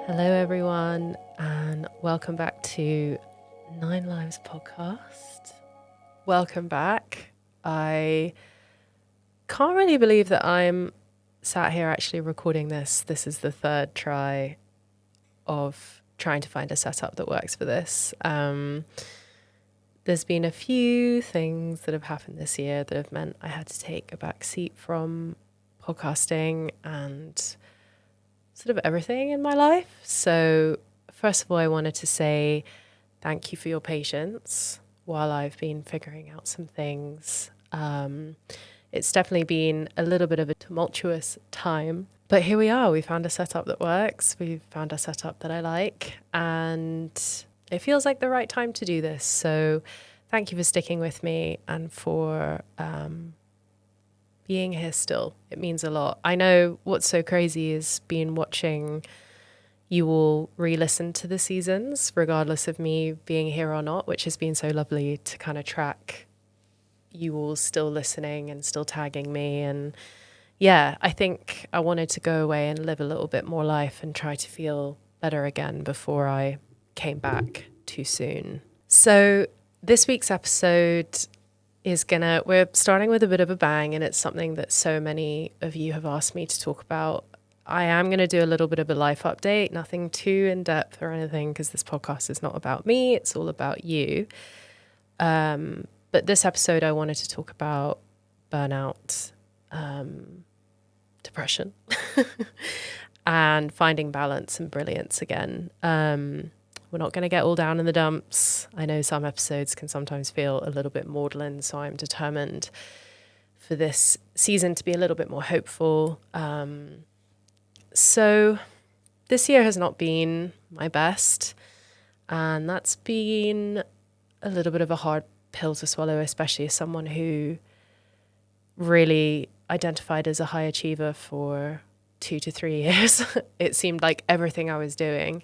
Hello, everyone, and welcome back to 9 Lives podcast. Welcome back. I can't really believe that I'm sat here actually recording this. This is the third try of trying to find a setup that works for this. There's been a few things that have happened this year that have meant I had to take a back seat from podcasting and sort of everything in my life. So first of all, I wanted to say thank you for your patience while I've been figuring out some things. It's definitely been a little bit of a tumultuous time, but here we are. We found a setup that works. We've found a setup that I like, and it feels like the right time to do this. So thank you for sticking with me and for being here still. It means a lot. I know what's so crazy is been watching you all re-listen to the seasons, regardless of me being here or not, which has been so lovely to kind of track you all still listening and still tagging me. And yeah, I think I wanted to go away and live a little bit more life and try to feel better again before I came back too soon. So this week's episode we're starting with a bit of a bang, and it's something that so many of you have asked me to talk about. I am going to do a little bit of a life update, nothing too in depth or anything, because this podcast is not about me, it's all about you. But this episode, I wanted to talk about burnout, depression, and finding balance and brilliance again. We're not going to get all down in the dumps. I know some episodes can sometimes feel a little bit maudlin, so I'm determined for this season to be a little bit more hopeful. So this year has not been my best, and that's been a little bit of a hard pill to swallow, especially as someone who really identified as a high achiever for 2 to 3 years. It seemed like everything I was doing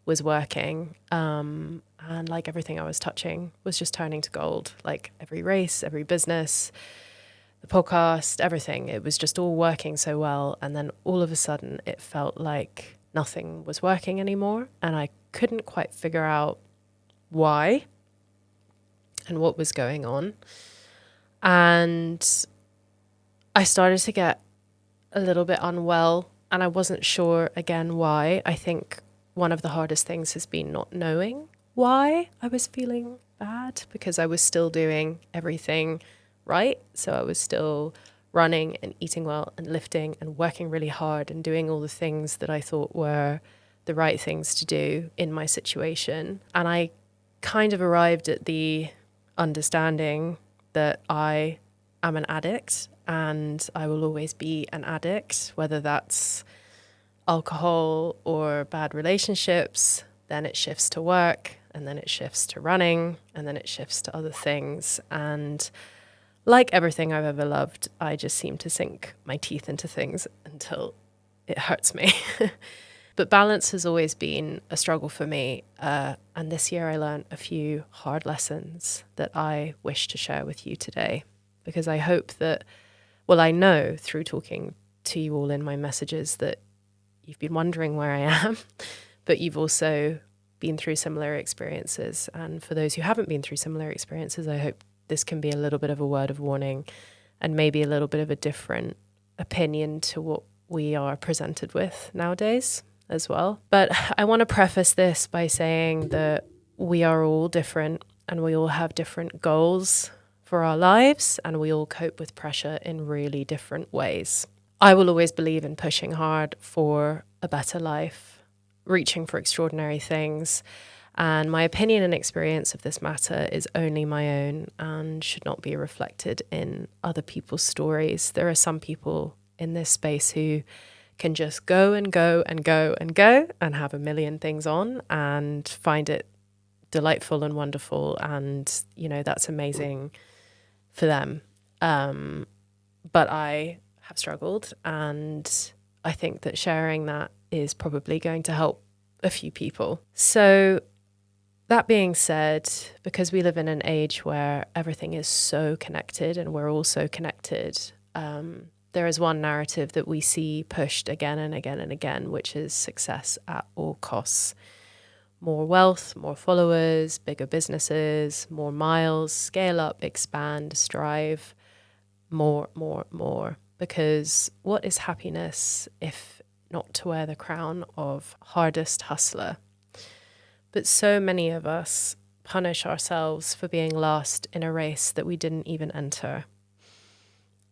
was working, and like everything I was touching was just turning to gold. Like every race, every business, the podcast, everything, it was just all working so well. And then all of a sudden it felt like nothing was working anymore, and I couldn't quite figure out why and what was going on. And I started to get a little bit unwell, and I wasn't sure again why. I think one of the hardest things has been not knowing why I was feeling bad, because I was still doing everything right. So I was still running and eating well and lifting and working really hard and doing all the things that I thought were the right things to do in my situation. And I kind of arrived at the understanding that I am an addict and I will always be an addict, whether that's alcohol or bad relationships. Then it shifts to work, and then it shifts to running, and then it shifts to other things. And like everything I've ever loved, I just seem to sink my teeth into things until it hurts me. But balance has always been a struggle for me. And this year I learned a few hard lessons that I wish to share with you today, because I hope that, I know through talking to you all in my messages that you've been wondering where I am, but you've also been through similar experiences. And for those who haven't been through similar experiences, I hope this can be a little bit of a word of warning and maybe a little bit of a different opinion to what we are presented with nowadays as well. But I want to preface this by saying that we are all different, and we all have different goals for our lives, and we all cope with pressure in really different ways. I will always believe in pushing hard for a better life, reaching for extraordinary things. And my opinion and experience of this matter is only my own and should not be reflected in other people's stories. There are some people in this space who can just go and go and go and go and have a million things on and find it delightful and wonderful. And, that's amazing for them. But I have struggled, and I think that sharing that is probably going to help a few people. So that being said, because we live in an age where everything is so connected and we're all so connected, there is one narrative that we see pushed again and again and again, which is success at all costs. More wealth, more followers, bigger businesses, more miles, scale up, expand, strive, more, more, more. Because what is happiness if not to wear the crown of hardest hustler? But so many of us punish ourselves for being last in a race that we didn't even enter.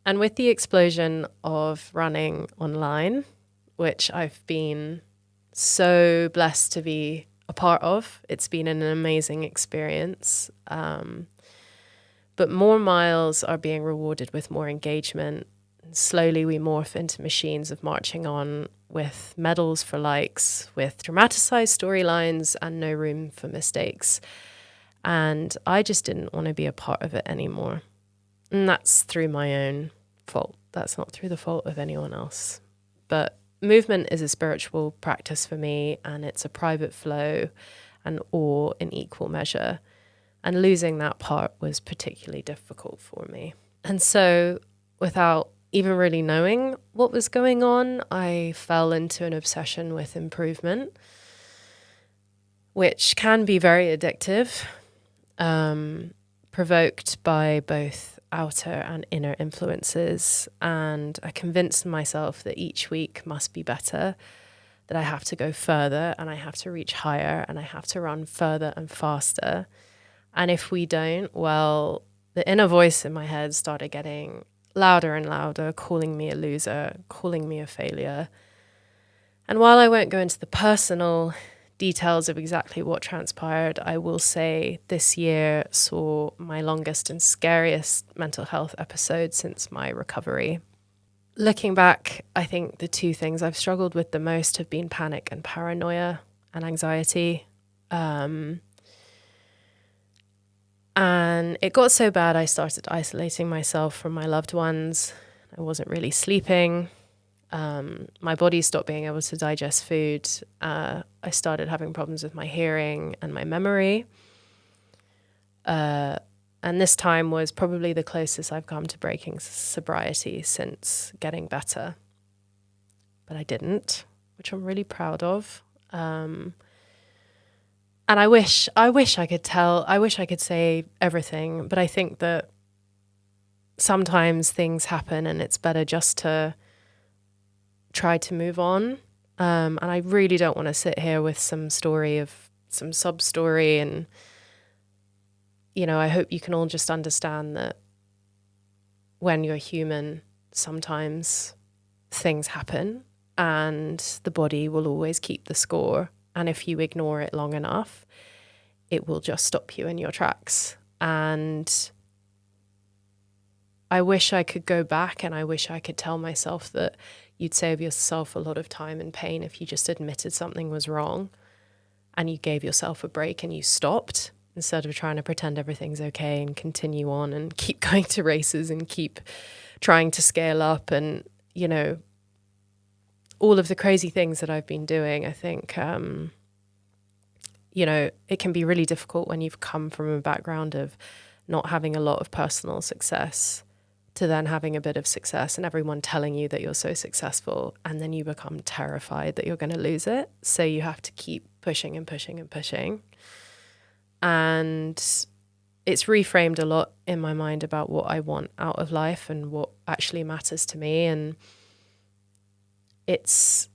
And with the explosion of running online, which I've been so blessed to be a part of, it's been an amazing experience. But more miles are being rewarded with more engagement. And slowly we morph into machines of marching on with medals for likes, with dramatized storylines and no room for mistakes. And I just didn't want to be a part of it anymore. And that's through my own fault. That's not through the fault of anyone else. But movement is a spiritual practice for me, and it's a private flow and awe in equal measure. And losing that part was particularly difficult for me. And so, without even really knowing what was going on, I fell into an obsession with improvement, which can be very addictive, provoked by both outer and inner influences. And I convinced myself that each week must be better, that I have to go further and I have to reach higher and I have to run further and faster. And if we don't, well, the inner voice in my head started getting louder and louder, calling me a loser, calling me a failure. And while I won't go into the personal details of exactly what transpired, I will say this year saw my longest and scariest mental health episode since my recovery. Looking back, I think the two things I've struggled with the most have been panic and paranoia and anxiety. And it got so bad I started isolating myself from my loved ones. I wasn't really sleeping. My body stopped being able to digest food. I started having problems with my hearing and my memory. And this time was probably the closest I've come to breaking sobriety since getting better. But I didn't, which I'm really proud of. And I wish I could say everything, but I think that sometimes things happen and it's better just to try to move on. And I really don't want to sit here with some sub story. And, you know, I hope you can all just understand that when you're human, sometimes things happen and the body will always keep the score. And if you ignore it long enough, it will just stop you in your tracks. And I wish I could go back and I wish I could tell myself that you'd save yourself a lot of time and pain if you just admitted something was wrong and you gave yourself a break and you stopped instead of trying to pretend everything's okay and continue on and keep going to races and keep trying to scale up and, you know, all of the crazy things that I've been doing. I think, you know, it can be really difficult when you've come from a background of not having a lot of personal success to then having a bit of success and everyone telling you that you're so successful, and then you become terrified that you're going to lose it. So you have to keep pushing and pushing and pushing. And it's reframed a lot in my mind about what I want out of life and what actually matters to me. And it's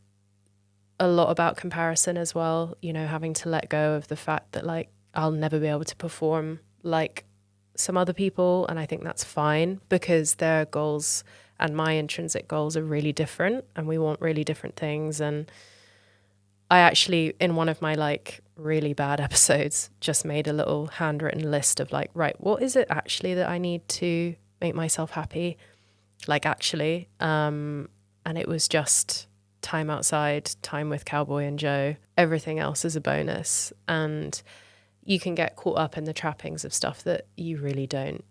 a lot about comparison as well, you know, having to let go of the fact that, like, I'll never be able to perform like some other people. And I think that's fine because their goals and my intrinsic goals are really different and we want really different things. And I actually, in one of my like really bad episodes, just made a little handwritten list of like, right, what is it actually that I need to make myself happy? Like actually, and it was just time outside, time with Cowboy and Joe. Everything else is a bonus. And you can get caught up in the trappings of stuff that you really don't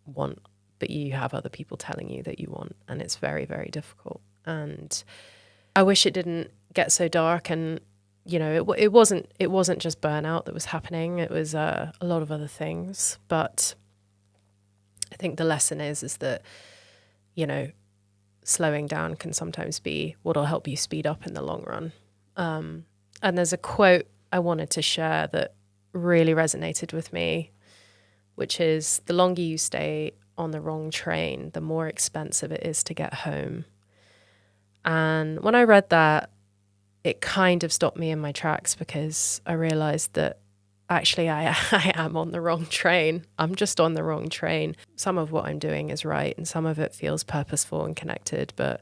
want, but you have other people telling you that you want. And it's very, very difficult. And I wish it didn't get so dark. And, you know, it wasn't just burnout that was happening. It was a lot of other things. But I think the lesson is that, you know, slowing down can sometimes be what'll help you speed up in the long run. And there's a quote I wanted to share that really resonated with me, which is, the longer you stay on the wrong train, the more expensive it is to get home. And when I read that, it kind of stopped me in my tracks, because I realized that actually I am on the wrong train. I'm just on the wrong train. Some of what I'm doing is right, and some of it feels purposeful and connected, but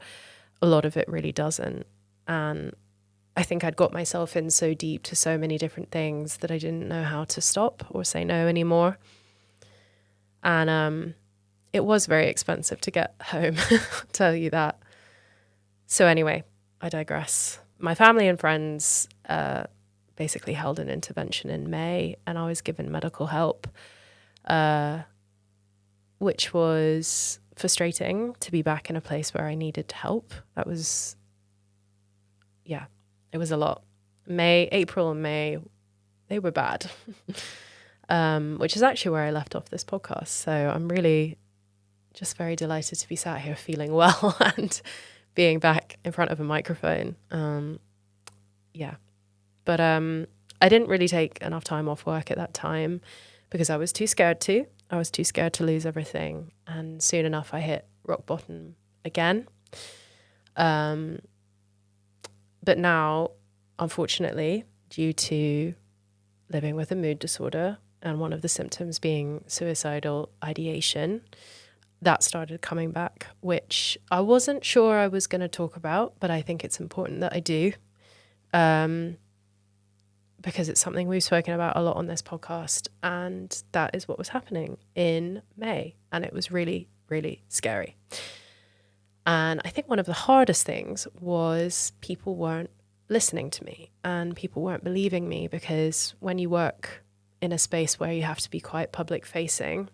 a lot of it really doesn't. And I think I'd got myself in so deep to so many different things that I didn't know how to stop or say no anymore. And it was very expensive to get home, I'll tell you that. So anyway, I digress. My family and friends basically held an intervention in May, and I was given medical help, which was frustrating to be back in a place where I needed help. That was, it was a lot. April and May, they were bad, which is actually where I left off this podcast. So I'm really just very delighted to be sat here feeling well and being back in front of a microphone. But I didn't really take enough time off work at that time because I was too scared to. I was too scared to lose everything. And soon enough, I hit rock bottom again. But now, unfortunately, due to living with a mood disorder and one of the symptoms being suicidal ideation, that started coming back, which I wasn't sure I was going to talk about, but I think it's important that I do, because it's something we've spoken about a lot on this podcast, and that is what was happening in May, and it was really, really scary. And I think one of the hardest things was people weren't listening to me and people weren't believing me, because when you work in a space where you have to be quite public facing,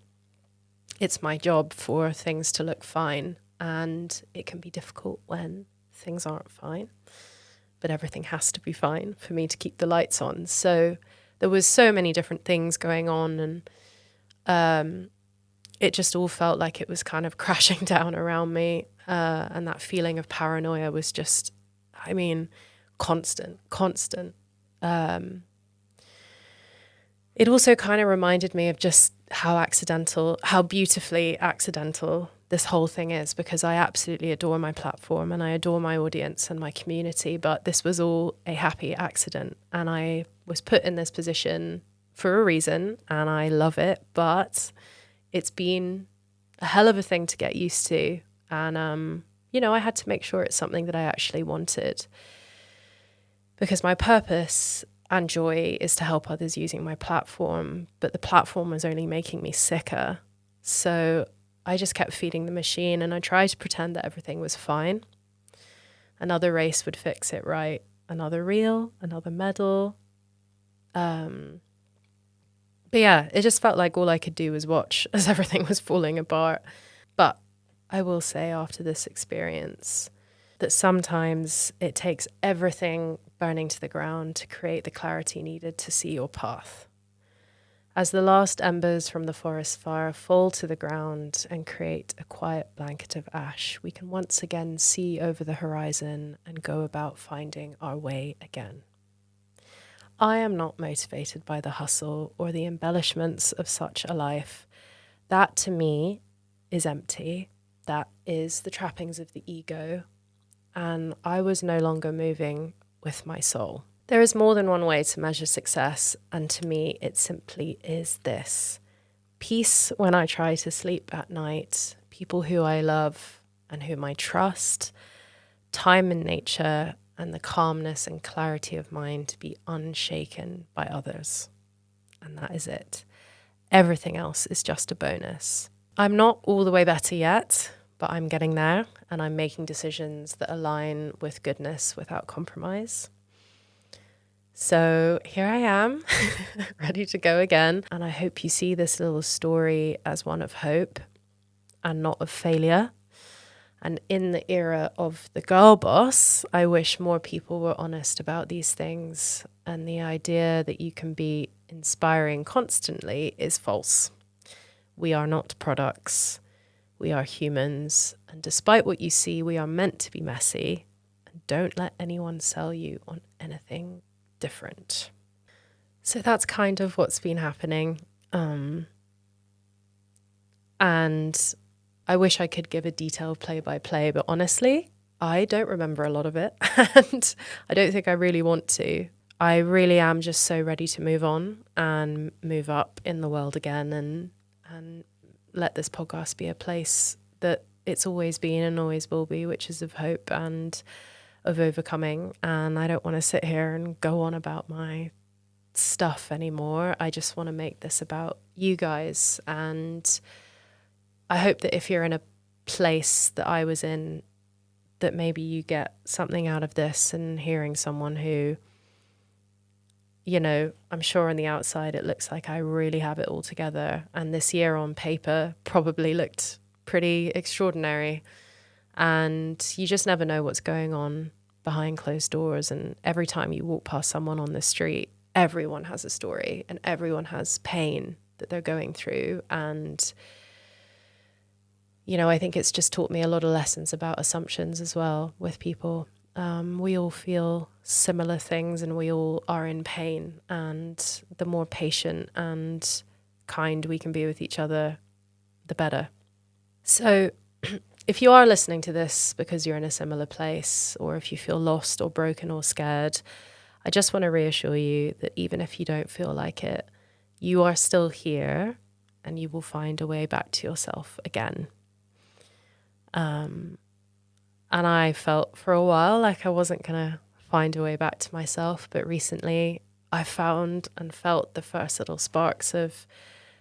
it's my job for things to look fine, and it can be difficult when things aren't fine, but everything has to be fine for me to keep the lights on. So there was so many different things going on, and it just all felt like it was kind of crashing down around me, and that feeling of paranoia was just, constant. It also kind of reminded me of just how beautifully accidental this whole thing is, because I absolutely adore my platform and I adore my audience and my community, but this was all a happy accident, and I was put in this position for a reason, and I love it, but it's been a hell of a thing to get used to. And, I had to make sure it's something that I actually wanted, because my purpose and joy is to help others using my platform, but the platform was only making me sicker. So I just kept feeding the machine, and I tried to pretend that everything was fine. Another race would fix it, right? Another reel, another medal. But yeah, it just felt like all I could do was watch as everything was falling apart. But I will say, after this experience, that sometimes it takes everything burning to the ground to create the clarity needed to see your path. As the last embers from the forest fire fall to the ground and create a quiet blanket of ash, we can once again see over the horizon and go about finding our way again. I am not motivated by the hustle or the embellishments of such a life. That, to me, is empty. That is the trappings of the ego. And I was no longer moving with my soul. There is more than one way to measure success, and to me, it simply is this: peace when I try to sleep at night, people who I love and whom I trust, time in nature, and the calmness and clarity of mind to be unshaken by others. And that is it. Everything else is just a bonus. I'm not all the way better yet, but I'm getting there, and I'm making decisions that align with goodness without compromise. So here I am, ready to go again. And I hope you see this little story as one of hope and not of failure. And in the era of the girl boss, I wish more people were honest about these things. And the idea that you can be inspiring constantly is false. We are not products. We are humans. And despite what you see, we are meant to be messy. And don't let anyone sell you on anything different. So that's kind of what's been happening. And I wish I could give a detailed play-by-play, but honestly, I don't remember a lot of it. And I don't think I really want to. I really am just so ready to move on and move up in the world again and let this podcast be a place that it's always been and always will be, which is of hope and of overcoming. And I don't want to sit here and go on about my stuff anymore. I just want to make this about you guys. And I hope that if you're in a place that I was in, that maybe you get something out of this and hearing someone who, you know, I'm sure on the outside it looks like I really have it all together. And this year on paper probably looked pretty extraordinary. And you just never know what's going on behind closed doors. And every time you walk past someone on the street, everyone has a story and everyone has pain that they're going through. And, you know, I think it's just taught me a lot of lessons about assumptions as well with people. We all feel similar things and we all are in pain. And the more patient and kind we can be with each other, the better. So if you are listening to this because you're in a similar place, or if you feel lost or broken or scared, I just want to reassure you that even if you don't feel like it, you are still here and you will find a way back to yourself again. And I felt for a while like I wasn't going to find a way back to myself. But recently I found and felt the first little sparks of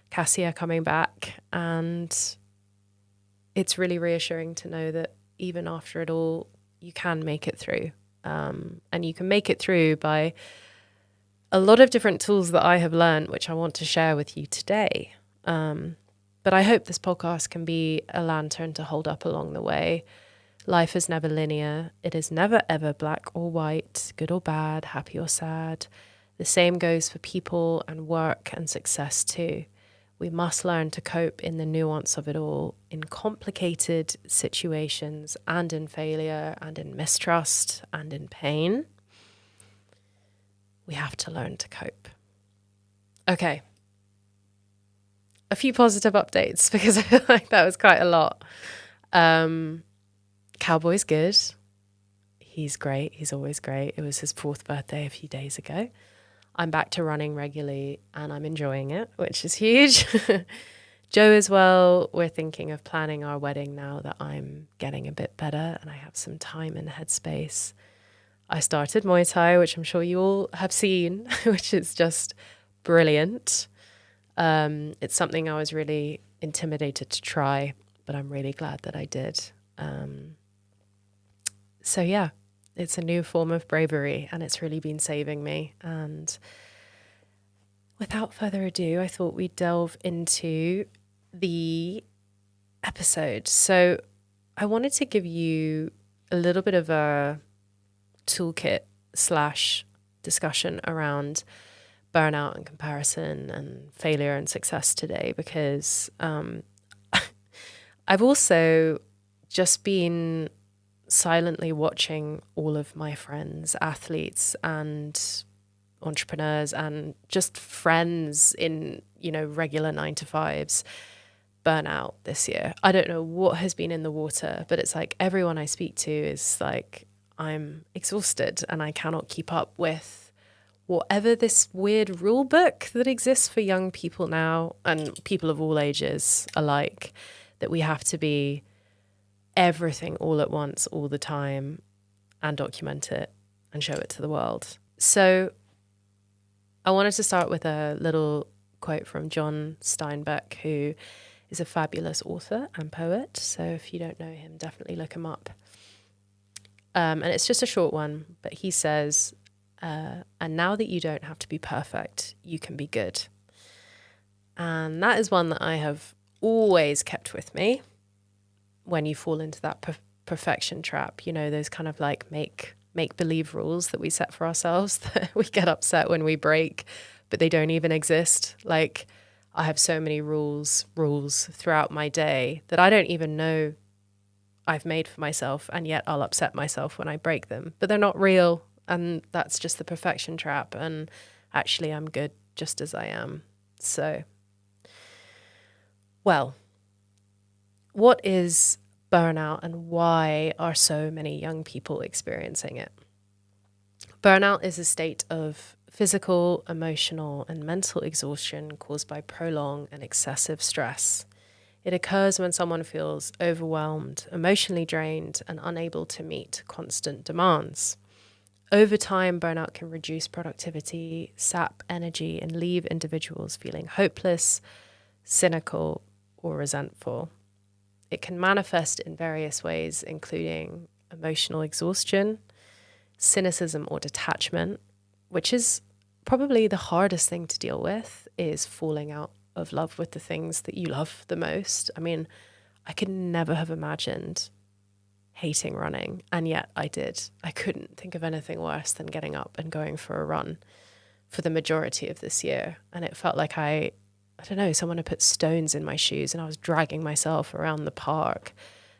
Cassia coming back. And it's really reassuring to know that even after it all, you can make it through. And you can make it through by a lot of different tools that I have learned, which I want to share with you today. But I hope this podcast can be a lantern to hold up along the way. Life is never linear. It is never, ever black or white, good or bad, happy or sad. The same goes for people and work and success too. We must learn to cope in the nuance of it all, in complicated situations and in failure and in mistrust and in pain. We have to learn to cope. Okay. A few positive updates because I feel like that was quite a lot. Cowboy's good. He's great. He's always great. It was his 4th birthday a few days ago. I'm back to running regularly and I'm enjoying it, which is huge. Joe as well. We're thinking of planning our wedding now that I'm getting a bit better and I have some time and headspace. I started Muay Thai, which I'm sure you all have seen, which is just brilliant. It's something I was really intimidated to try, but I'm really glad that I did. So yeah, it's a new form of bravery and it's really been saving me. And without further ado, I thought we'd delve into the episode. So I wanted to give you a little bit of a toolkit / discussion around burnout and comparison and failure and success today, because I've also just been silently watching all of my friends, athletes and entrepreneurs and just friends in, you know, regular 9-to-5s burn out this year. I don't know what has been in the water, but it's like everyone I speak to is like, I'm exhausted and I cannot keep up with whatever this weird rule book that exists for young people now and people of all ages alike, that we have to be everything all at once, all the time, and document it and show it to the world. So I wanted to start with a little quote from John Steinbeck, who is a fabulous author and poet. So if you don't know him, definitely look him up. And it's just a short one, but he says, and now that you don't have to be perfect, you can be good. And that is one that I have always kept with me. When you fall into that perfection trap, you know, those kind of like make believe rules that we set for ourselves that we get upset when we break, but they don't even exist. Like, I have so many rules throughout my day that I don't even know I've made for myself, and yet I'll upset myself when I break them. But they're not real, and that's just the perfection trap. And actually, I'm good just as I am. So, well, what is burnout and why are so many young people experiencing it? Burnout is a state of physical, emotional, and mental exhaustion caused by prolonged and excessive stress. It occurs when someone feels overwhelmed, emotionally drained, and unable to meet constant demands. Over time, burnout can reduce productivity, sap energy, and leave individuals feeling hopeless, cynical, or resentful. It can manifest in various ways, including emotional exhaustion, cynicism or detachment, which is probably the hardest thing to deal with, is falling out of love with the things that you love the most. I mean, I could never have imagined hating running, and yet I did. I couldn't think of anything worse than getting up and going for a run for the majority of this year. And it felt like I don't know, someone had put stones in my shoes and I was dragging myself around the park.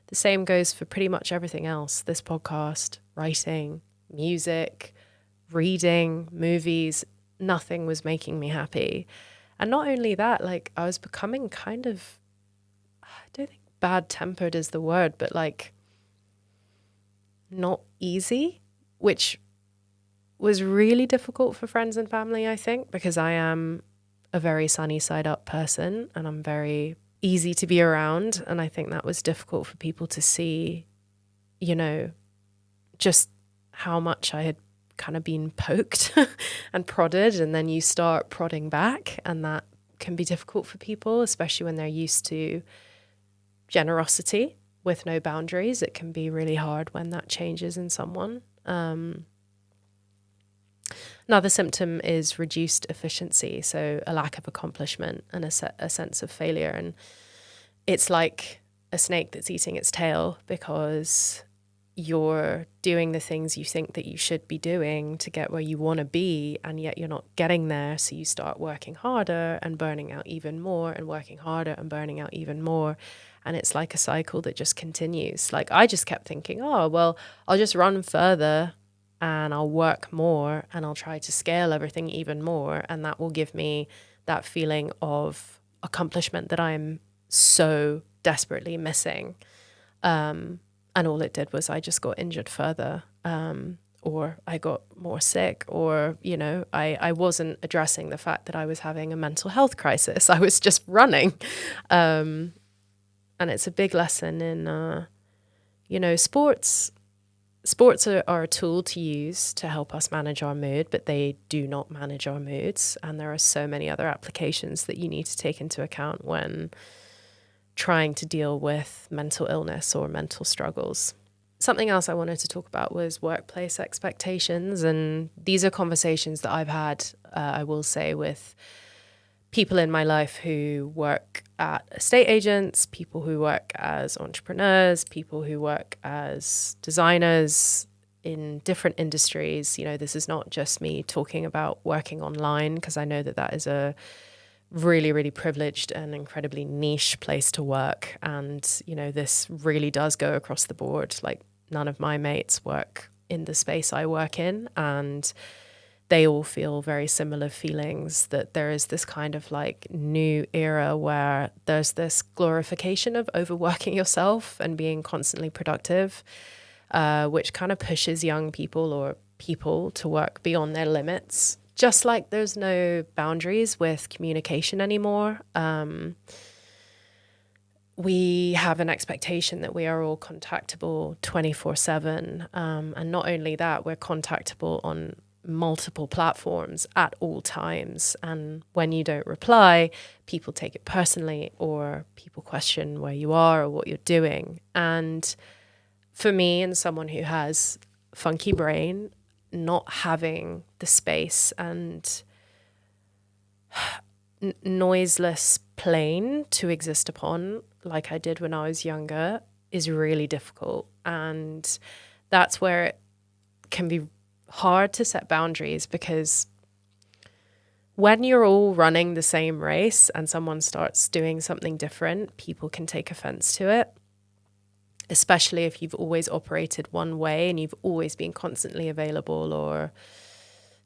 The same goes for pretty much everything else. This podcast, writing, music, reading, movies, nothing was making me happy. And not only that, like I was becoming kind of, I don't think bad-tempered is the word, but like not easy, which was really difficult for friends and family, I think, because I am a very sunny side up person and I'm very easy to be around. And I think that was difficult for people to see, you know, just how much I had kind of been poked and prodded, and then you start prodding back, and that can be difficult for people, especially when they're used to generosity with no boundaries. It can be really hard when that changes in someone. Another symptom is reduced efficiency, so a lack of accomplishment and a sense of failure. And it's like a snake that's eating its tail, because you're doing the things you think that you should be doing to get where you want to be, and yet you're not getting there. So you start working harder and burning out even more, and working harder and burning out even more. And it's like a cycle that just continues. Like I just kept thinking, oh, well, I'll just run further and I'll work more and I'll try to scale everything even more. And that will give me that feeling of accomplishment that I'm so desperately missing. And all it did was I just got injured further, or I got more sick, or, you know, I wasn't addressing the fact that I was having a mental health crisis. I was just running. And it's a big lesson in, you know, sports. Sports are a tool to use to help us manage our mood, but they do not manage our moods. And there are so many other applications that you need to take into account when trying to deal with mental illness or mental struggles. Something else I wanted to talk about was workplace expectations. And these are conversations that I've had, I will say, with people in my life who work at estate agents, people who work as entrepreneurs, people who work as designers in different industries. You know, this is not just me talking about working online, because I know that that is a really, really privileged and incredibly niche place to work. And, you know, this really does go across the board. Like none of my mates work in the space I work in, and they all feel very similar feelings, that there is this kind of like new era where there's this glorification of overworking yourself and being constantly productive, which kind of pushes young people or people to work beyond their limits. Just like there's no boundaries with communication anymore. We have an expectation that we are all contactable 24/7. And not only that, we're contactable on multiple platforms at all times. And when you don't reply, people take it personally, or people question where you are or what you're doing. And for me, and someone who has a funky brain, not having the space and noiseless plane to exist upon like I did when I was younger is really difficult. And that's where it can be hard to set boundaries, because when you're all running the same race and someone starts doing something different, people can take offense to it, especially if you've always operated one way and you've always been constantly available or,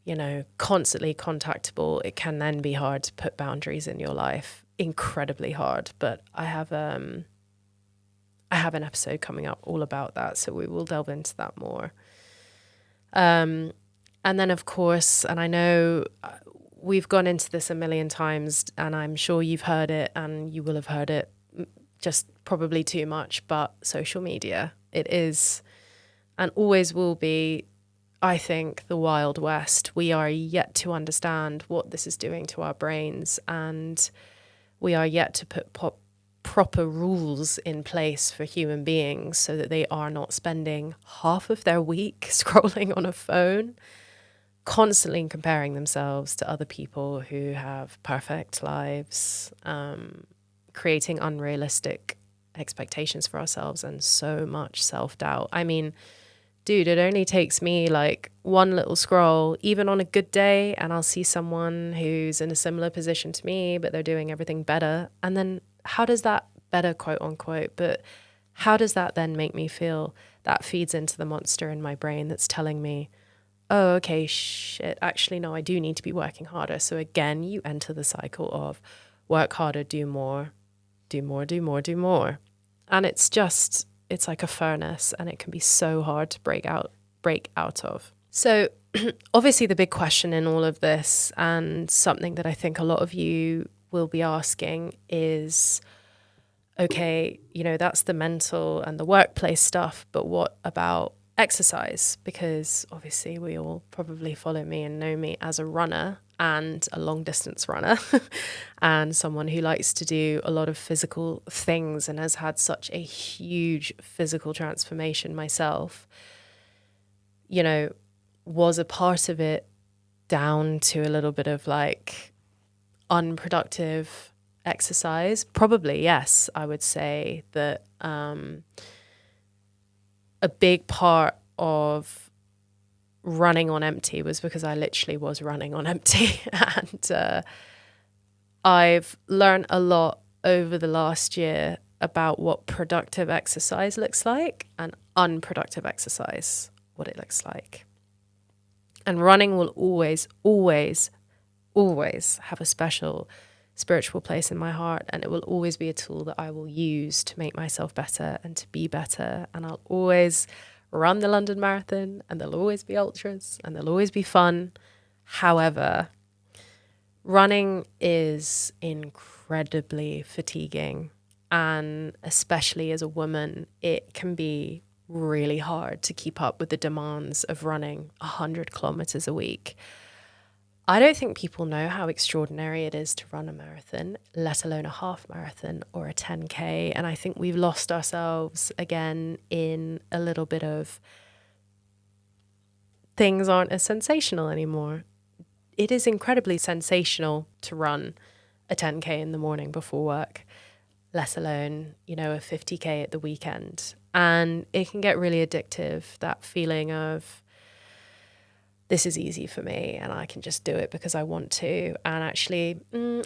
you know, constantly contactable. It can then be hard to put boundaries in your life, incredibly hard. But I have an episode coming up all about that, so we will delve into that more. And then, of course, and I know we've gone into this a million times, and I'm sure you've heard it, and you will have heard it just probably too much, but social media, it is and always will be, I think, the Wild West. We are yet to understand what this is doing to our brains, and we are yet to put proper rules in place for human beings so that they are not spending half of their week scrolling on a phone, constantly comparing themselves to other people who have perfect lives, creating unrealistic expectations for ourselves, and so much self-doubt. I mean, dude, it only takes me like one little scroll, even on a good day, and I'll see someone who's in a similar position to me, but they're doing everything better. And then how does that better, quote unquote, but how does that then make me feel? That feeds into the monster in my brain that's telling me, oh, okay, shit, actually, no, I do need to be working harder. So again, you enter the cycle of work harder, do more, do more, do more, do more. And it's like a furnace, and it can be so hard to break out of. So obviously the big question in all of this, and something that I think a lot of you will be asking, is, okay, you know, that's the mental and the workplace stuff, but what about exercise? Because obviously we all probably follow me and know me as a runner, and a long distance runner and someone who likes to do a lot of physical things and has had such a huge physical transformation myself. You know, was a part of it down to a little bit of like unproductive exercise? Probably, yes. I would say that a big part of running on empty was because I literally was running on empty. And I've learned a lot over the last year about what productive exercise looks like and unproductive exercise, what it looks like. And running will always, always, always have a special spiritual place in my heart, and it will always be a tool that I will use to make myself better and to be better. And I'll always run the London Marathon, and there'll always be ultras, and there'll always be fun. However, running is incredibly fatiguing, and especially as a woman, it can be really hard to keep up with the demands of running 100 kilometers a week. I don't think people know how extraordinary it is to run a marathon, let alone a half marathon or a 10K. And I think we've lost ourselves again in a little bit of things aren't as sensational anymore. It is incredibly sensational to run a 10K in the morning before work, let alone, you know, a 50K at the weekend. And it can get really addictive, that feeling of, this is easy for me and I can just do it because I want to. And actually,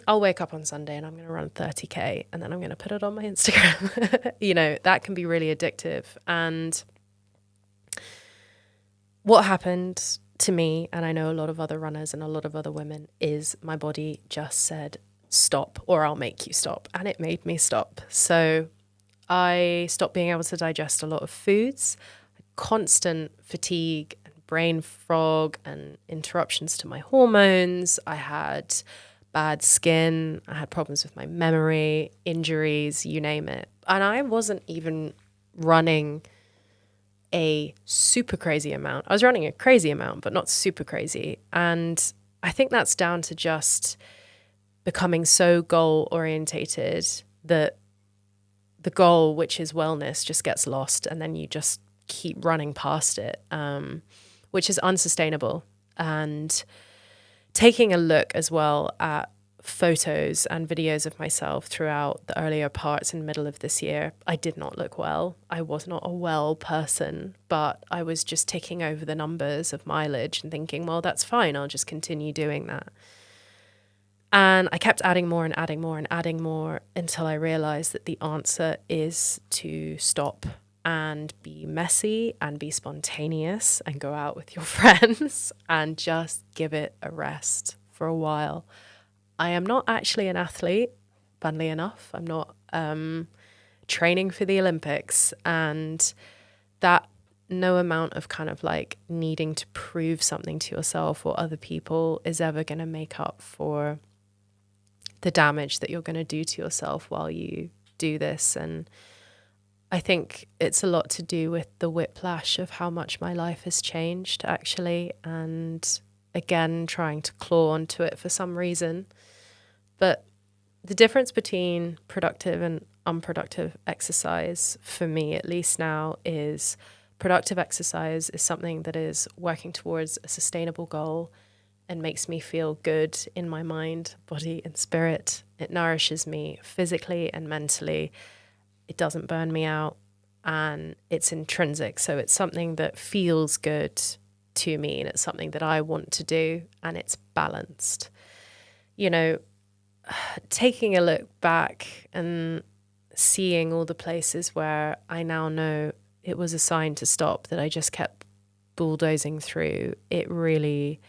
I'll wake up on Sunday and I'm going to run 30K and then I'm going to put it on my Instagram. You know, that can be really addictive. And what happened to me, and I know a lot of other runners and a lot of other women, is my body just said, stop, or I'll make you stop. And it made me stop. So I stopped being able to digest a lot of foods, constant fatigue, brain fog and interruptions to my hormones. I had bad skin. I had problems with my memory, injuries, you name it. And I wasn't even running a super crazy amount. I was running a crazy amount, but not super crazy. And I think that's down to just becoming so goal orientated that the goal, which is wellness, just gets lost and then you just keep running past it. Which is unsustainable. And taking a look as well at photos and videos of myself throughout the earlier parts and middle of this year, I did not look well. I was not a well person, but I was just ticking over the numbers of mileage and thinking, well, that's fine. I'll just continue doing that. And I kept adding more and adding more and adding more until I realized that the answer is to stop and be messy and be spontaneous and go out with your friends and just give it a rest for a while. I am not actually an athlete, funnily enough. I'm not training for the Olympics, and that no amount of kind of like needing to prove something to yourself or other people is ever going to make up for the damage that you're going to do to yourself while you do this. And I think it's a lot to do with the whiplash of how much my life has changed, actually, and again trying to claw onto it for some reason. But the difference between productive and unproductive exercise, for me at least now, is productive exercise is something that is working towards a sustainable goal and makes me feel good in my mind, body, and spirit. It nourishes me physically and mentally. It doesn't burn me out, and it's intrinsic. So it's something that feels good to me, and it's something that I want to do, and it's balanced. You know, taking a look back and seeing all the places where I now know it was a sign to stop that I just kept bulldozing through, it really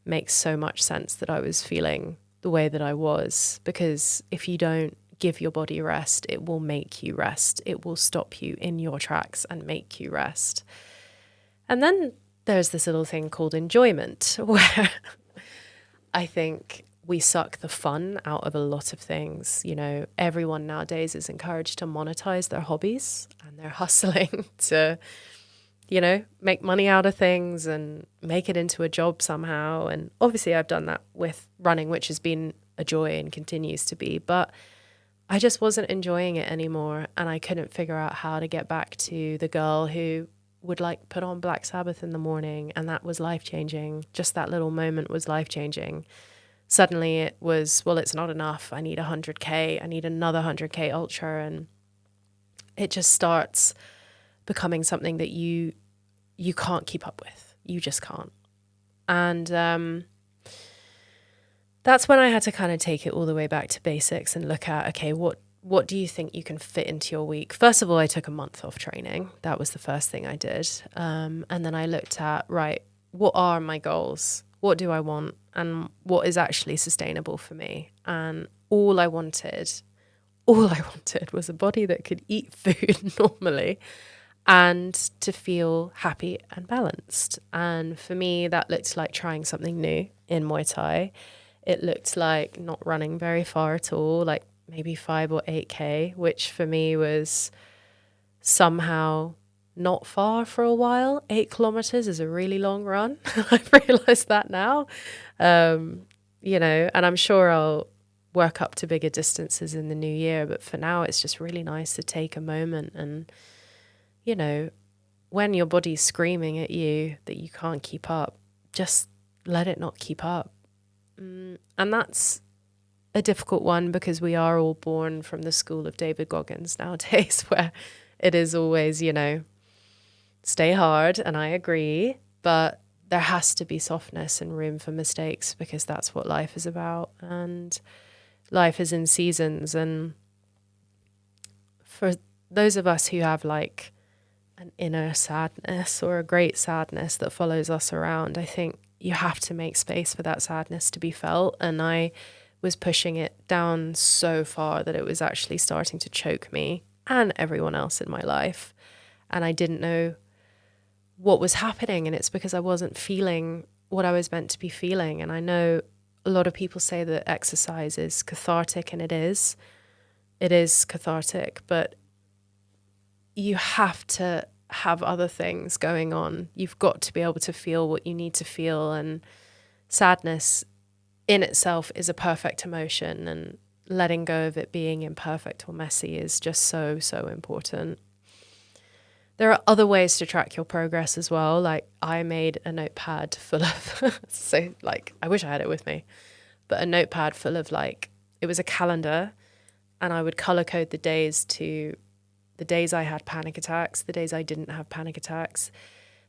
makes so much sense that I was feeling the way that I was. Because if you don't give your body rest, it will make you rest. It will stop you in your tracks and make you rest. And then there's this little thing called enjoyment, where I think we suck the fun out of a lot of things. You know, everyone nowadays is encouraged to monetize their hobbies, and they're hustling to, you know, make money out of things and make it into a job somehow. And obviously I've done that with running, which has been a joy and continues to be, but I just wasn't enjoying it anymore. And I couldn't figure out how to get back to the girl who would like put on Black Sabbath in the morning. And that was life-changing. Just that little moment was life-changing. Suddenly it was, well, it's not enough. I need 100K. I need another 100K ultra. And it just starts becoming something that you can't keep up with. You just can't. And that's when I had to kind of take it all the way back to basics and look at, okay, what do you think you can fit into your week? First of all, I took a month off training. That was the first thing I did. And then I looked at, right, what are my goals? What do I want? And what is actually sustainable for me? And all I wanted was a body that could eat food normally and to feel happy and balanced. And for me, that looked like trying something new in Muay Thai. It looked like not running very far at all, like maybe 5 or 8K, which for me was somehow not far for a while. 8 kilometers is a really long run. I've realized that now. You know, and I'm sure I'll work up to bigger distances in the new year. But for now, it's just really nice to take a moment and, you know, when your body's screaming at you that you can't keep up, just let it not keep up. And that's a difficult one because we are all born from the school of David Goggins nowadays, where it is always, you know, stay hard. And I agree, but there has to be softness and room for mistakes because that's what life is about. And life is in seasons. And for those of us who have like an inner sadness or a great sadness that follows us around, I think you have to make space for that sadness to be felt. And I was pushing it down so far that it was actually starting to choke me and everyone else in my life. And I didn't know what was happening. And it's because I wasn't feeling what I was meant to be feeling. And I know a lot of people say that exercise is cathartic, and it is. It is cathartic, but you have to have other things going on. You've got to be able to feel what you need to feel. And sadness in itself is a perfect emotion, and letting go of it being imperfect or messy is just so, so important. There are other ways to track your progress as well. Like I made a notepad full of, so like, I wish I had it with me, but a notepad full of like, it was a calendar, and I would color code the days to the days I had panic attacks, the days I didn't have panic attacks,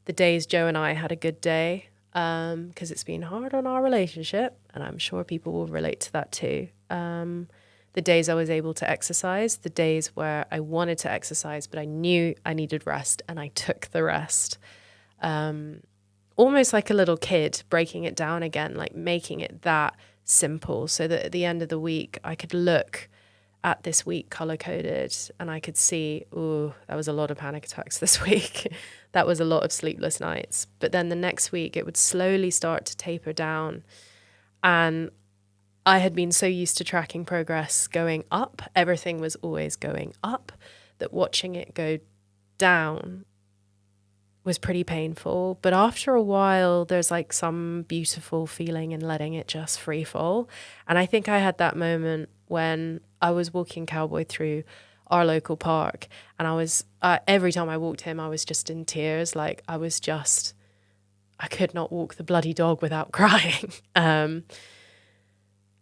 the days Joe and I had a good day. because it's been hard on our relationship, and I'm sure people will relate to that too. The days I was able to exercise, the days where I wanted to exercise, but I knew I needed rest, and I took the rest. Almost like a little kid, breaking it down again, like making it that simple so that at the end of the week, I could look at this week color-coded and I could see, oh, that was a lot of panic attacks this week. That was a lot of sleepless nights. But then the next week, it would slowly start to taper down. And I had been so used to tracking progress going up. Everything was always going up, that watching it go down was pretty painful. But after a while, there's like some beautiful feeling in letting it just free fall. And I think I had that moment when I was walking Cowboy through our local park, and I was, every time I walked him, I was just in tears. Like I could not walk the bloody dog without crying.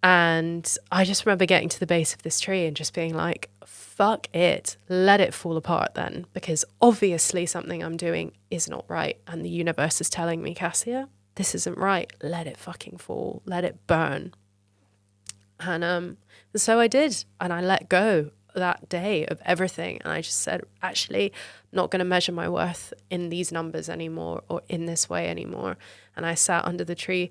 And I just remember getting to the base of this tree and just being like, fuck it, let it fall apart then, because obviously something I'm doing is not right. And the universe is telling me, Cassia, this isn't right. Let it fucking fall. Let it burn. And so I did. And I let go that day of everything. And I just said, actually, I'm not going to measure my worth in these numbers anymore or in this way anymore. And I sat under the tree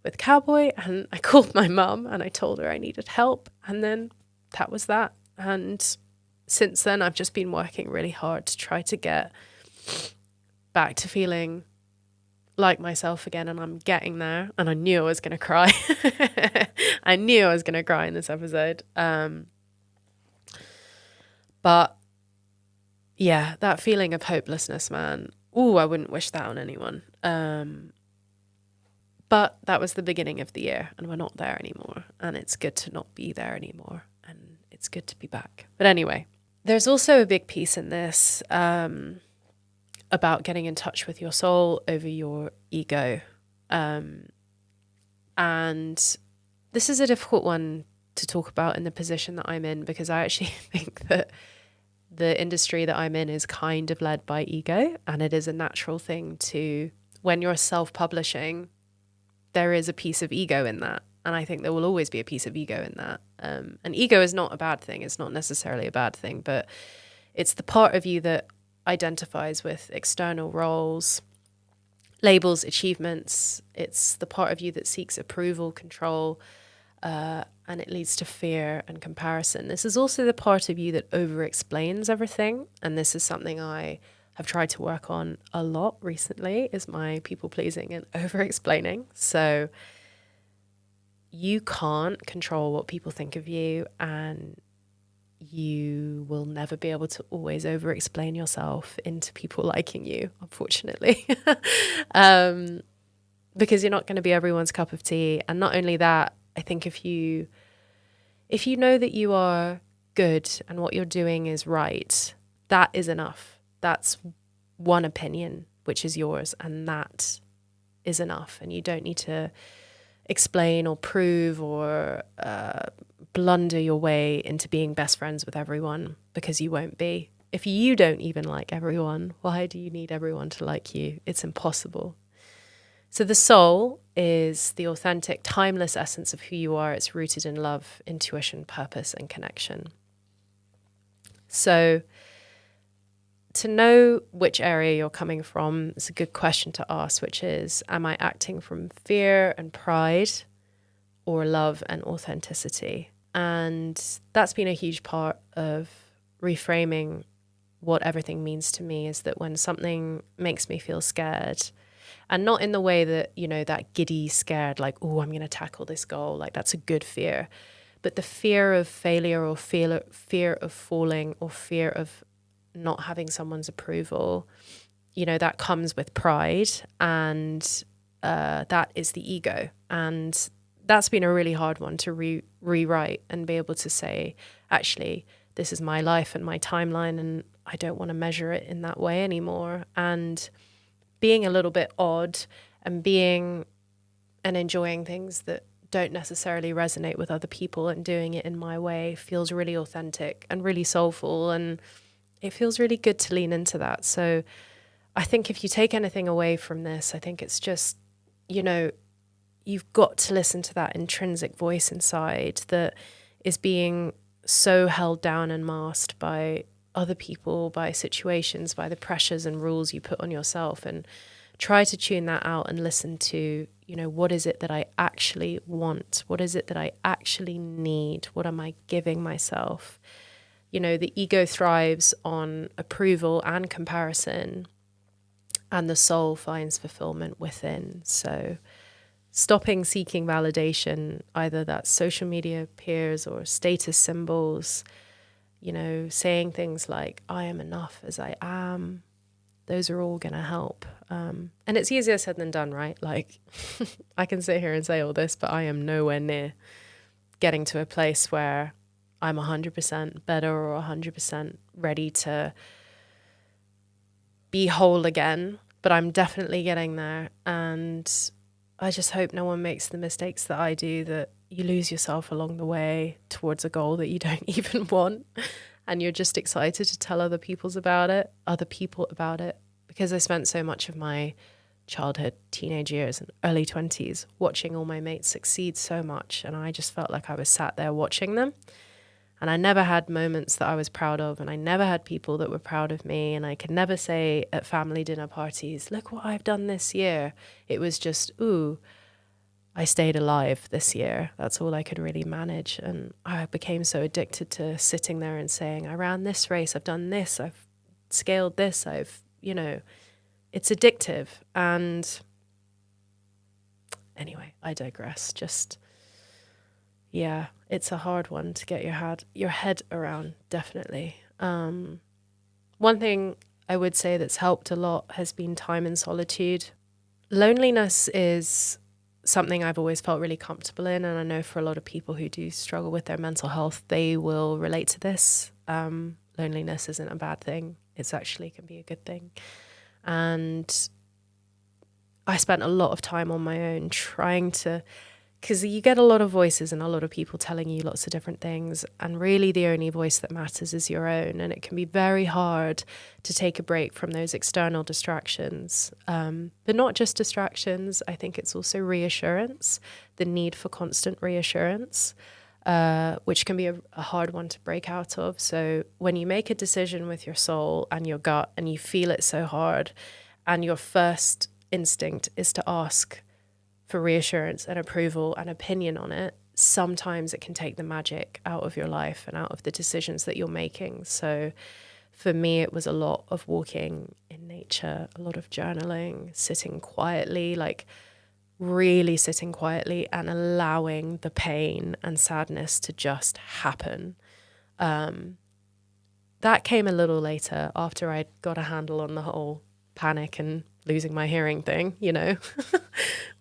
with Cowboy, and I called my mum and I told her I needed help. And then that was that. And since then, I've just been working really hard to try to get back to feeling like myself again. And I'm getting there. And I knew I was going to cry. I knew I was going to cry in this episode. But yeah, that feeling of hopelessness, man. Ooh, I wouldn't wish that on anyone. But that was the beginning of the year, and we're not there anymore. And it's good to not be there anymore. And it's good to be back. But anyway, there's also a big piece in this about getting in touch with your soul over your ego. And this is a difficult one to talk about in the position that I'm in, because I actually think that the industry that I'm in is kind of led by ego. And it is a natural thing to, when you're self-publishing, there is a piece of ego in that. And I think there will always be a piece of ego in that. And ego is not a bad thing. It's not necessarily a bad thing, but it's the part of you that identifies with external roles, labels, achievements. It's the part of you that seeks approval, control, and it leads to fear and comparison. This is also the part of you that over-explains everything. And this is something I have tried to work on a lot recently, is my people-pleasing and over-explaining. So you can't control what people think of you, and you will never be able to always over-explain yourself into people liking you, unfortunately. Because you're not going to be everyone's cup of tea. And not only that, I think if you know that you are good and what you're doing is right, that is enough. That's one opinion, which is yours, and that is enough. And you don't need to explain or prove or blunder your way into being best friends with everyone, because you won't be. If you don't even like everyone, why do you need everyone to like you? It's impossible. So the soul is the authentic, timeless essence of who you are. It's rooted in love, intuition, purpose, and connection. So to know which area you're coming from is a good question to ask, which is, am I acting from fear and pride or love and authenticity? And that's been a huge part of reframing what everything means to me, is that when something makes me feel scared, and not in the way that, you know, that giddy scared, like, oh, I'm going to tackle this goal, like that's a good fear, but the fear of failure or fear of falling or fear of not having someone's approval, you know, that comes with pride, and that is the ego. And that's been a really hard one to rewrite and be able to say, actually, this is my life and my timeline, and I don't want to measure it in that way anymore. And being a little bit odd and being and enjoying things that don't necessarily resonate with other people and doing it in my way feels really authentic and really soulful, and it feels really good to lean into that. So I think if you take anything away from this, I think it's just you know, you've got to listen to that intrinsic voice inside that is being so held down and masked by other people, by situations, by the pressures and rules you put on yourself, and try to tune that out and listen to, you know, what is it that I actually want? What is it that I actually need? What am I giving myself? You know, the ego thrives on approval and comparison, and the soul finds fulfillment within. So stopping seeking validation, either that's social media, peers, or status symbols, you know, saying things like, I am enough as I am, those are all going to help. And it's easier said than done, right? Like, I can sit here and say all this, but I am nowhere near getting to a place where I'm 100% better or 100% ready to be whole again. But I'm definitely getting there. And I just hope no one makes the mistakes that I do, that you lose yourself along the way towards a goal that you don't even want. And you're just excited to tell other people about it. Because I spent so much of my childhood, teenage years and early 20s watching all my mates succeed so much. And I just felt like I was sat there watching them. And I never had moments that I was proud of. And I never had people that were proud of me. And I could never say at family dinner parties, look what I've done this year. It was just, ooh, I stayed alive this year. That's all I could really manage. And I became so addicted to sitting there and saying, I ran this race, I've done this, I've scaled this, you know, it's addictive. And anyway, I digress. Just, yeah, it's a hard one to get your head around, definitely. One thing I would say that's helped a lot has been time in solitude. Loneliness is something I've always felt really comfortable in, and I know for a lot of people who do struggle with their mental health, they will relate to this. Loneliness isn't a bad thing. It's actually can be a good thing. And I spent a lot of time on my own trying to, because you get a lot of voices and a lot of people telling you lots of different things, and really the only voice that matters is your own. And it can be very hard to take a break from those external distractions. But not just distractions. I think it's also reassurance, the need for constant reassurance, which can be a hard one to break out of. So when you make a decision with your soul and your gut and you feel it so hard, and your first instinct is to ask for reassurance and approval and opinion on it, sometimes it can take the magic out of your life and out of the decisions that you're making. So for me, it was a lot of walking in nature, a lot of journaling, sitting quietly, like really sitting quietly and allowing the pain and sadness to just happen. That came a little later, after I'd got a handle on the whole panic and losing my hearing thing, you know,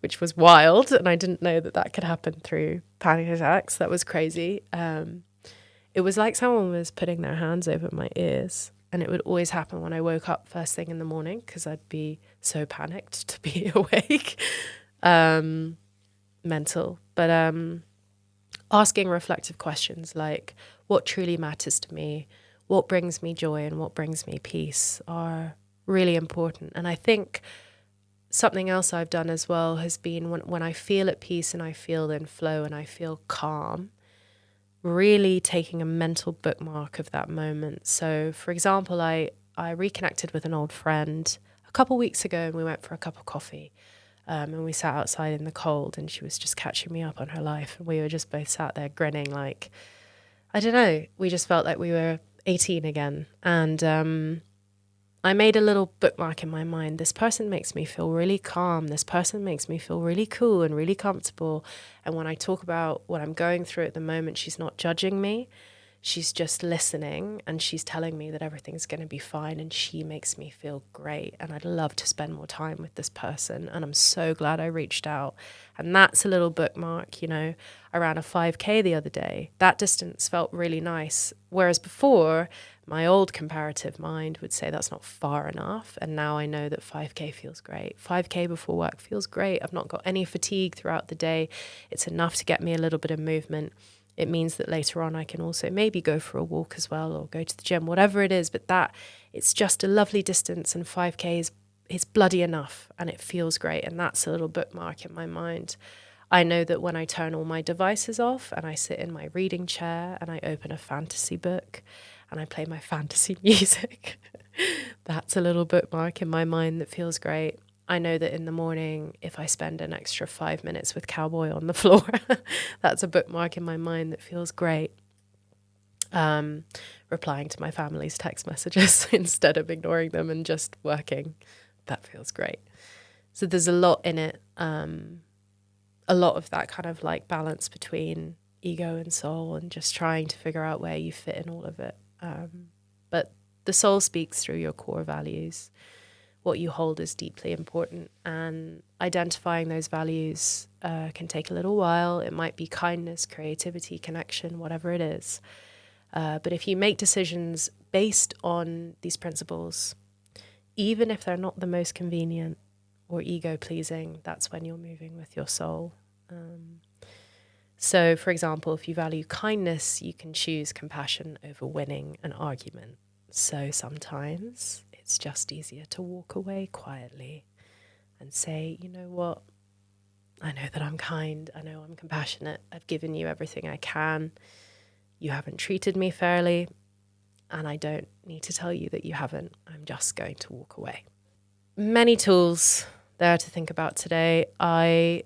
which was wild. And I didn't know that could happen through panic attacks. That was crazy. It was like someone was putting their hands over my ears, and it would always happen when I woke up first thing in the morning, because I'd be so panicked to be awake. Mental. But asking reflective questions like, what truly matters to me, what brings me joy and what brings me peace are really important. And I think something else I've done as well has been when I feel at peace and I feel in flow and I feel calm, really taking a mental bookmark of that moment. So for example, I reconnected with an old friend a couple weeks ago, and we went for a cup of coffee. And we sat outside in the cold, and she was just catching me up on her life. And we were just both sat there grinning, like, I don't know, we just felt like we were 18 again. And I made a little bookmark in my mind. This person makes me feel really calm. This person makes me feel really cool and really comfortable. And when I talk about what I'm going through at the moment, she's not judging me. She's just listening, and she's telling me that everything's going to be fine, and she makes me feel great. And I'd love to spend more time with this person. And I'm so glad I reached out. And that's a little bookmark. You know, I ran a 5K the other day. That distance felt really nice. Whereas before, my old comparative mind would say that's not far enough. And now I know that 5K feels great. 5K before work feels great. I've not got any fatigue throughout the day. It's enough to get me a little bit of movement. It means that later on I can also maybe go for a walk as well, or go to the gym, whatever it is. But that, it's just a lovely distance, and 5K it's bloody enough and it feels great. And that's a little bookmark in my mind. I know that when I turn all my devices off and I sit in my reading chair and I open a fantasy book and I play my fantasy music, that's a little bookmark in my mind that feels great. I know that in the morning, if I spend an extra 5 minutes with Cowboy on the floor, that's a bookmark in my mind that feels great. Replying to my family's text messages instead of ignoring them and just working, that feels great. So there's a lot in it. A lot of that kind of like balance between ego and soul and just trying to figure out where you fit in all of it. But the soul speaks through your core values. What you hold is deeply important, and identifying those values can take a little while. It might be kindness, creativity, connection, whatever it is. But if you make decisions based on these principles, even if they're not the most convenient or ego-pleasing, that's when you're moving with your soul. So, for example, if you value kindness, you can choose compassion over winning an argument. So sometimes it's just easier to walk away quietly and say, you know what? I know that I'm kind. I know I'm compassionate. I've given you everything I can. You haven't treated me fairly, and I don't need to tell you that you haven't. I'm just going to walk away. Many tools there to think about today. I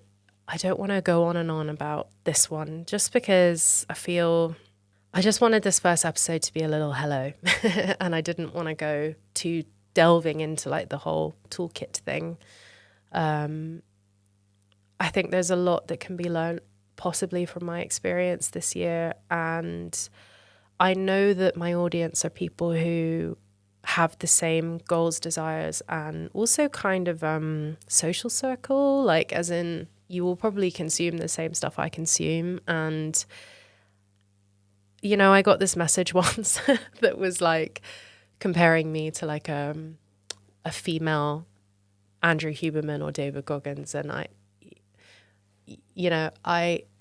don't want to go on and on about this one just because I just wanted this first episode to be a little hello and I didn't want to go too delving into like the whole toolkit thing. I think there's a lot that can be learned possibly from my experience this year, and I know that my audience are people who have the same goals, desires, and also kind of social circle, like as in you will probably consume the same stuff I consume. And, you know, I got this message once that was like comparing me to like a female Andrew Huberman or David Goggins. And I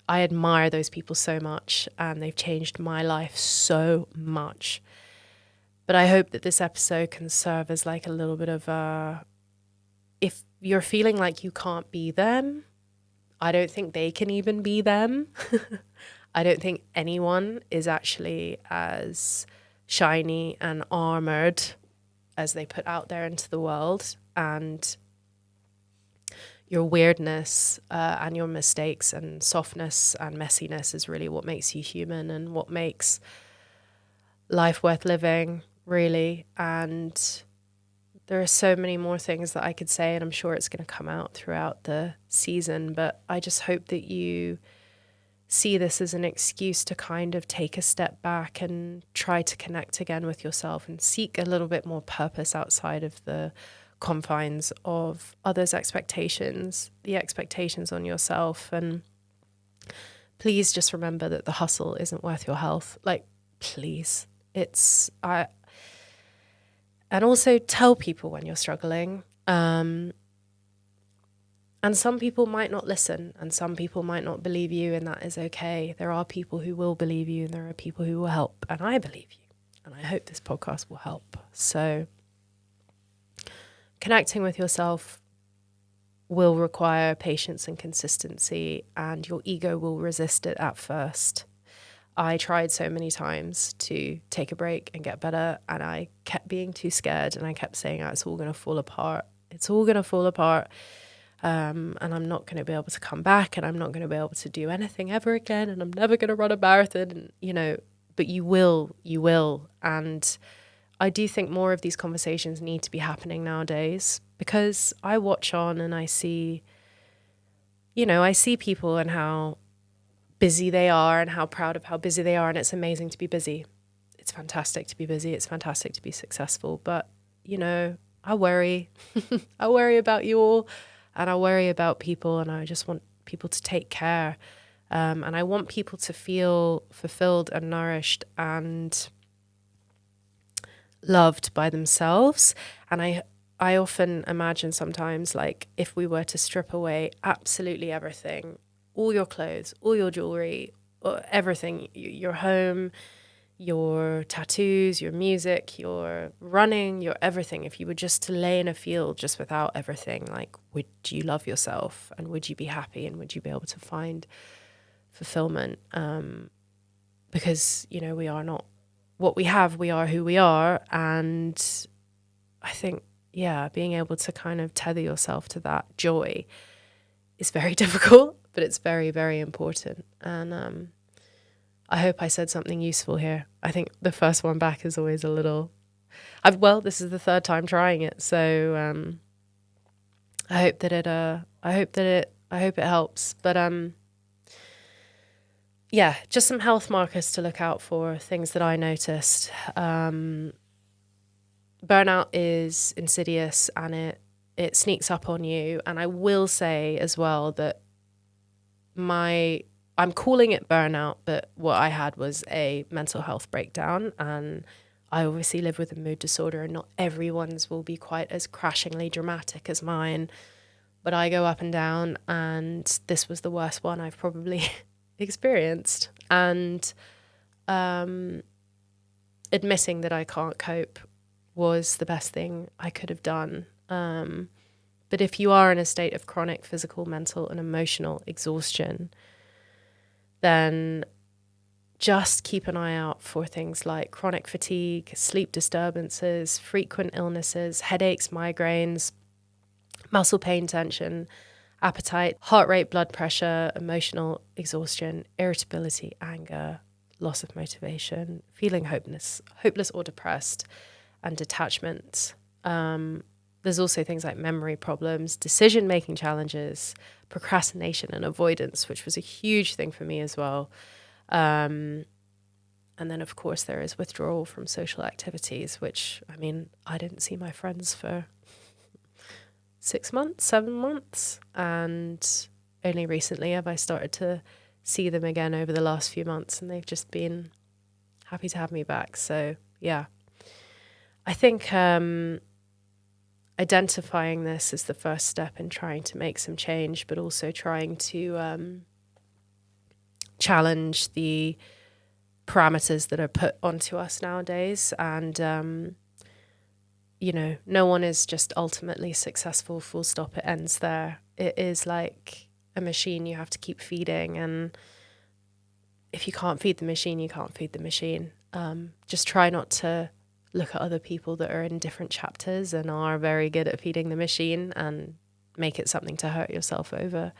admire those people so much, and they've changed my life so much. But I hope that this episode can serve as like a little bit of if you're feeling like you can't be them, I don't think they can even be them. I don't think anyone is actually as shiny and armored as they put out there into the world. And your weirdness and your mistakes and softness and messiness is really what makes you human and what makes life worth living, really. And there are so many more things that I could say, and I'm sure it's going to come out throughout the season, but I just hope that you see this as an excuse to kind of take a step back and try to connect again with yourself and seek a little bit more purpose outside of the confines of others' expectations, the expectations on yourself. And please just remember that the hustle isn't worth your health. Like, please. And also tell people when you're struggling. And some people might not listen, and some people might not believe you, and that is okay. There are people who will believe you, and there are people who will help, and I believe you. And I hope this podcast will help. So connecting with yourself will require patience and consistency, and your ego will resist it at first. I tried so many times to take a break and get better, and I kept being too scared, and I kept saying, it's all going to fall apart. It's all going to fall apart. And I'm not going to be able to come back, and I'm not going to be able to do anything ever again, and I'm never going to run a marathon, and, but you will. And I do think more of these conversations need to be happening nowadays, because I watch on and I see people and how busy they are and how proud of how busy they are. And it's amazing to be busy. It's fantastic to be busy. It's fantastic to be successful. But, I worry. I worry about you all, and I worry about people, and I just want people to take care. And I want people to feel fulfilled and nourished and loved by themselves. And I often imagine sometimes, like, if we were to strip away absolutely everything, all your clothes, all your jewelry, everything, your home, your tattoos, your music, your running, your everything, if you were just to lay in a field just without everything, like, would you love yourself, and would you be happy, and would you be able to find fulfillment? Because, we are not what we have, we are who we are. And I think, being able to kind of tether yourself to that joy is very difficult, but it's very, very important. And I hope I said something useful here. I think the first one back is always a little... this is the third time trying it, so I hope that it helps. But just some health markers to look out for, things that I noticed. Burnout is insidious, and it sneaks up on you. And I will say as well that I'm calling it burnout, but what I had was a mental health breakdown, and I obviously live with a mood disorder, and not everyone's will be quite as crashingly dramatic as mine, but I go up and down, and this was the worst one I've probably experienced. And admitting that I can't cope was the best thing I could have done. But if you are in a state of chronic physical, mental, and emotional exhaustion, then just keep an eye out for things like chronic fatigue, sleep disturbances, frequent illnesses, headaches, migraines, muscle pain, tension, appetite, heart rate, blood pressure, emotional exhaustion, irritability, anger, loss of motivation, feeling hopeless or depressed, and detachment. There's also things like memory problems, decision-making challenges, procrastination and avoidance, which was a huge thing for me as well. And then, of course, there is withdrawal from social activities, which, I didn't see my friends for 6 months, 7 months. And only recently have I started to see them again over the last few months, and they've just been happy to have me back. So, yeah. I think identifying this is the first step in trying to make some change, but also trying to challenge the parameters that are put onto us nowadays. And, no one is just ultimately successful, full stop, it ends there. It is like a machine you have to keep feeding. And if you can't feed the machine, you can't feed the machine. Just try not to look at other people that are in different chapters and are very good at feeding the machine and make it something to hurt yourself over.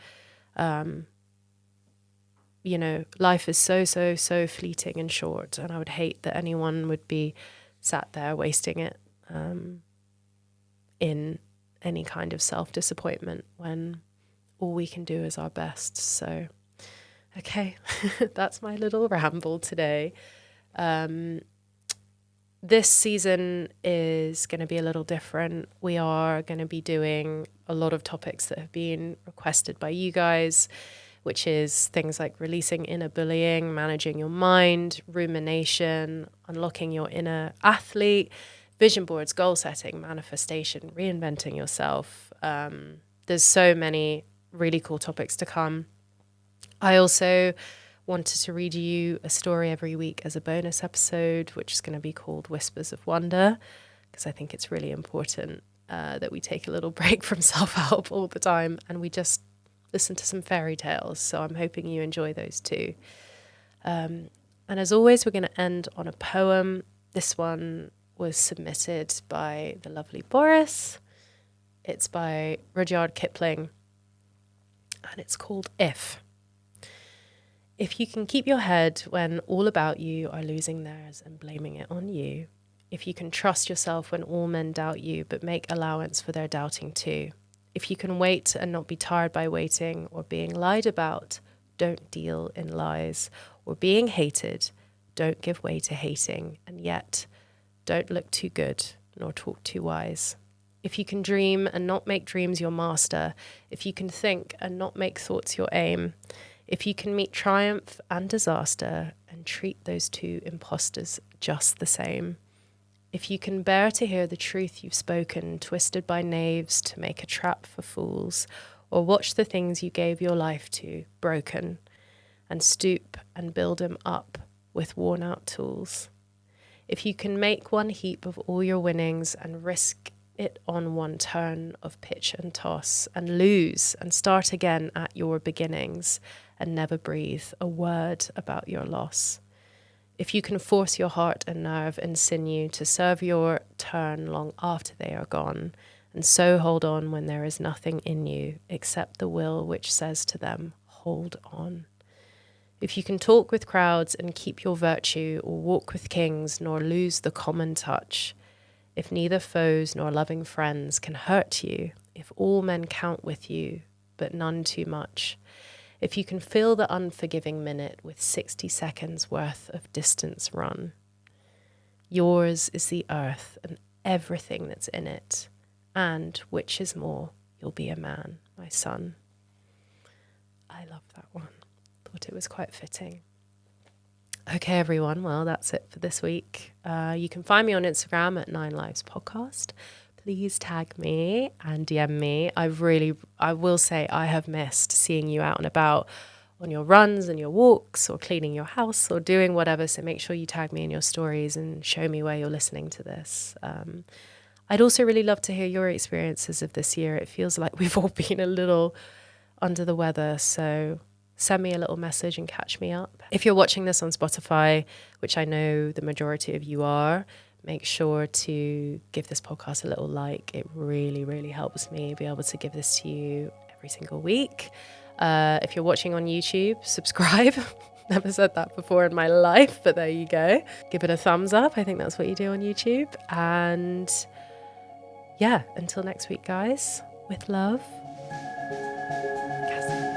Life is so fleeting and short, and I would hate that anyone would be sat there wasting it in any kind of self-disappointment when all we can do is our best. So, okay, that's my little ramble today. This season is going to be a little different. We are going to be doing a lot of topics that have been requested by you guys, which is things like releasing inner bullying, managing your mind, rumination, unlocking your inner athlete, vision boards, goal setting, manifestation, reinventing yourself. There's so many really cool topics to come. I also wanted to read you a story every week as a bonus episode, which is going to be called Whispers of Wonder, because I think it's really important that we take a little break from self-help all the time and we just listen to some fairy tales. So I'm hoping you enjoy those too. And as always, we're going to end on a poem. This one was submitted by the lovely Boris. It's by Rudyard Kipling, and it's called If. If you can keep your head when all about you are losing theirs and blaming it on you. If you can trust yourself when all men doubt you, but make allowance for their doubting too. If you can wait and not be tired by waiting or being lied about, don't deal in lies. Or being hated, don't give way to hating. And yet, don't look too good nor talk too wise. If you can dream and not make dreams your master. If you can think and not make thoughts your aim. If you can meet triumph and disaster and treat those two impostors just the same. If you can bear to hear the truth you've spoken, twisted by knaves to make a trap for fools, or watch the things you gave your life to broken, and stoop and build 'em up with worn out tools. If you can make one heap of all your winnings and risk it on one turn of pitch and toss and lose and start again at your beginnings and never breathe a word about your loss. If you can force your heart and nerve and sinew to serve your turn long after they are gone, and so hold on when there is nothing in you except the will which says to them, hold on. If you can talk with crowds and keep your virtue, or walk with kings nor lose the common touch, if neither foes nor loving friends can hurt you, if all men count with you, but none too much, if you can fill the unforgiving minute with 60 seconds worth of distance run, yours is the earth and everything that's in it, and, which is more, you'll be a man, my son. I love that one. Thought it was quite fitting. Okay, everyone. Well, that's it for this week. You can find me on Instagram at 9 Lives Podcast. Please tag me and DM me. I will say I have missed seeing you out and about on your runs and your walks or cleaning your house or doing whatever. So make sure you tag me in your stories and show me where you're listening to this. I'd also really love to hear your experiences of this year. It feels like we've all been a little under the weather. So send me a little message and catch me up. If you're watching this on Spotify, which I know the majority of you are, make sure to give this podcast a little like. It really, really helps me be able to give this to you every single week. If you're watching on YouTube, subscribe. Never said that before in my life, but there you go. Give it a thumbs up. I think that's what you do on YouTube. And yeah, until next week, guys, with love. Cassie.